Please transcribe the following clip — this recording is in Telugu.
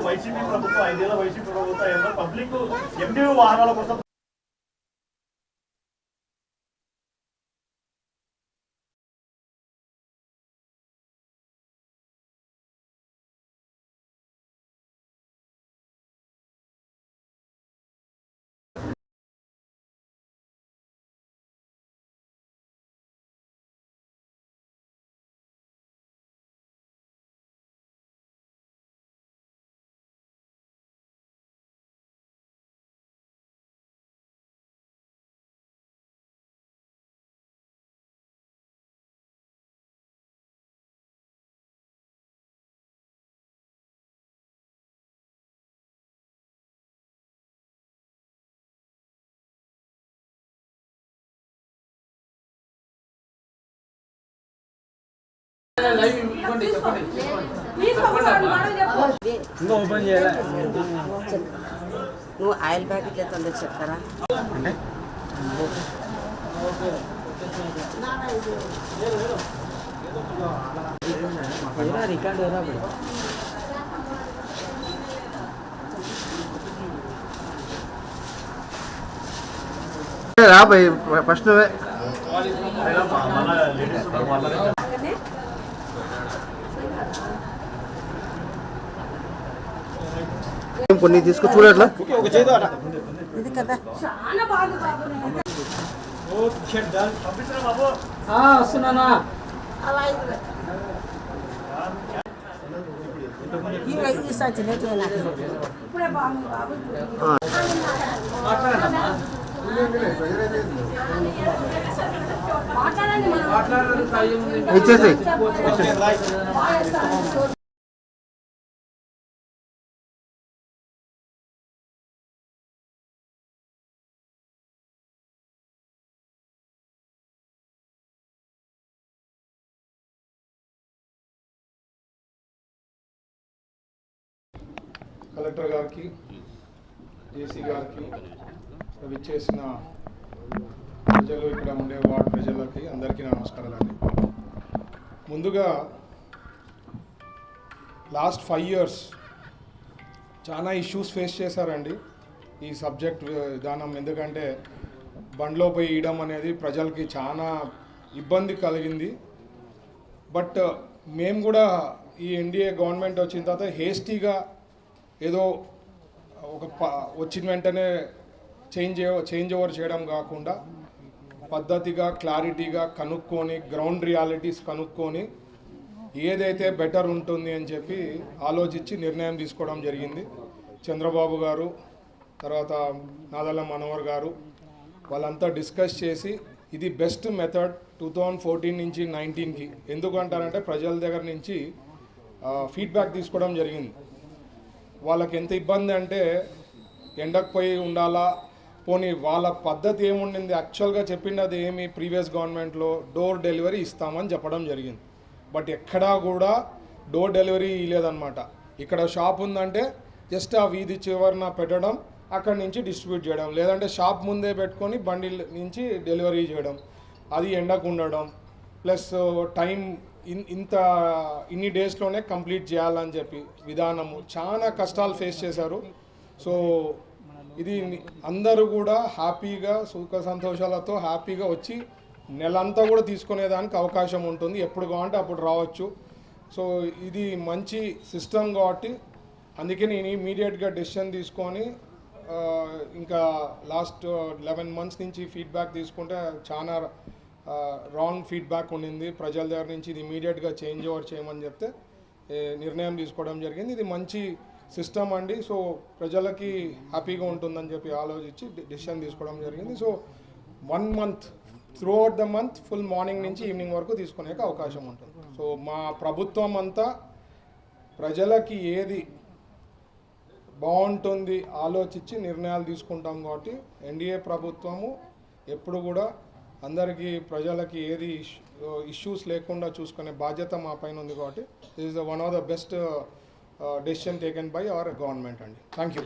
వైసీపీ ప్రభుత్వం 5 ఏళ్ల వైసీపీ ప్రభుత్వం పబ్లిక్ ఎండివి వాహనాల కోసం నువ్వు ఆయిల్ ప్యాకెట్ ఎంత చెప్తారా రికార్డు రా भाई ఫస్ట్ నువ్వే కొన్ని తీసుకు చూడట్లా ఇది కదా చాలా బాగుంది బాబు ఓ షెడ్ డాల్ పంపించరా బాబు వస్తున్నానా అలా ఈ సంచి నేతేనా ఇప్పుడే బాగుంది బాబు ఇచ్చేసి కలెక్టర్ గారికి జేసీ గారికి విచ్చేసిన ప్రజలు ఇక్కడ ఉండే వార్డు ప్రజలకి అందరికీ నమస్కారాలండి. ముందుగా లాస్ట్ 5 years చాలా ఇష్యూస్ ఫేస్ చేశారండి ఈ సబ్జెక్ట్ విధానం. ఎందుకంటే బండ్లో పోయి ఇయడం అనేది ప్రజలకి చాలా ఇబ్బంది కలిగింది. బట్ మేము కూడా ఈ ఎన్డీఏ గవర్నమెంట్ వచ్చిన తర్వాత హేస్టీగా ఏదో ఒక వచ్చిన వెంటనే చేంజ్ ఓవర్ చేయడం కాకుండా పద్ధతిగా క్లారిటీగా కనుక్కొని గ్రౌండ్ రియాలిటీస్ కనుక్కొని ఏదైతే బెటర్ ఉంటుంది అని చెప్పి ఆలోచించి నిర్ణయం తీసుకోవడం జరిగింది. చంద్రబాబు గారు తర్వాత నాదెళ్ల మనోహర్ గారు వాళ్ళంతా డిస్కస్ చేసి ఇది బెస్ట్ మెథడ్ 2014 నుంచి 19కి. ఎందుకంటారంటే ప్రజల దగ్గర నుంచి ఫీడ్బ్యాక్ తీసుకోవడం జరిగింది. వాళ్ళకి ఎంత ఇబ్బంది అంటే ఎండకు పోయి ఉండాలా, పోనీ వాళ్ళ పద్ధతి ఏముండింది యాక్చువల్గా చెప్పింది ఏమి ప్రీవియస్ గవర్నమెంట్లో డోర్ డెలివరీ ఇస్తామని చెప్పడం జరిగింది. బట్ ఎక్కడా కూడా డోర్ డెలివరీ ఇవ్వలేదన్నమాట. ఇక్కడ షాప్ ఉందంటే జస్ట్ ఆ వీధి చివరన పెట్టడం, అక్కడి నుంచి డిస్ట్రిబ్యూట్ చేయడం, లేదంటే షాప్ ముందే పెట్టుకొని బండి నుంచి డెలివరీ చేయడం, అది ఎండకు ఉండడం, ప్లస్ టైం ఇన్ని డేస్లోనే కంప్లీట్ చేయాలని చెప్పి విధానము చాలా కష్టాలు ఫేస్ చేశారు. సో ఇది అందరూ కూడా హ్యాపీగా సుఖ సంతోషాలతో హ్యాపీగా వచ్చి నెలంతా కూడా తీసుకునేదానికి అవకాశం ఉంటుంది. ఎప్పుడు కావాలంటే అప్పుడు రావచ్చు. సో ఇది మంచి సిస్టమ్ కాబట్టి అందుకే నేను ఇమీడియట్గా డెసిషన్ తీసుకొని ఇంకా లాస్ట్ 11 months నుంచి ఫీడ్బ్యాక్ తీసుకుంటే చాలా రాంగ్ ఫీడ్బ్యాక్ ఉండింది ప్రజల దగ్గర నుంచి. ఇది ఇమీడియట్గా చేంజ్ ఓవర్ చేయమని చెప్తే నిర్ణయం తీసుకోవడం జరిగింది. ఇది మంచి సిస్టమ్ అండి. సో ప్రజలకి హ్యాపీగా ఉంటుందని చెప్పి ఆలోచించి డెసిషన్ తీసుకోవడం జరిగింది. So 1 month throughout the month full morning నుంచి ఈవినింగ్ వరకు తీసుకునే అవకాశం ఉంటుంది. సో మా ప్రభుత్వం అంతా ప్రజలకి ఏది బాగుంటుంది ఆలోచించి నిర్ణయాలు తీసుకుంటాం కాబట్టి ఎన్డీఏ ప్రభుత్వము ఎప్పుడు కూడా అందరికీ ప్రజలకి ఏది ఇష్యూస్ లేకుండా చూసుకునే బాధ్యత మా పైన ఉంది కాబట్టి this is one of the best decision taken by our government అండి. Thank you.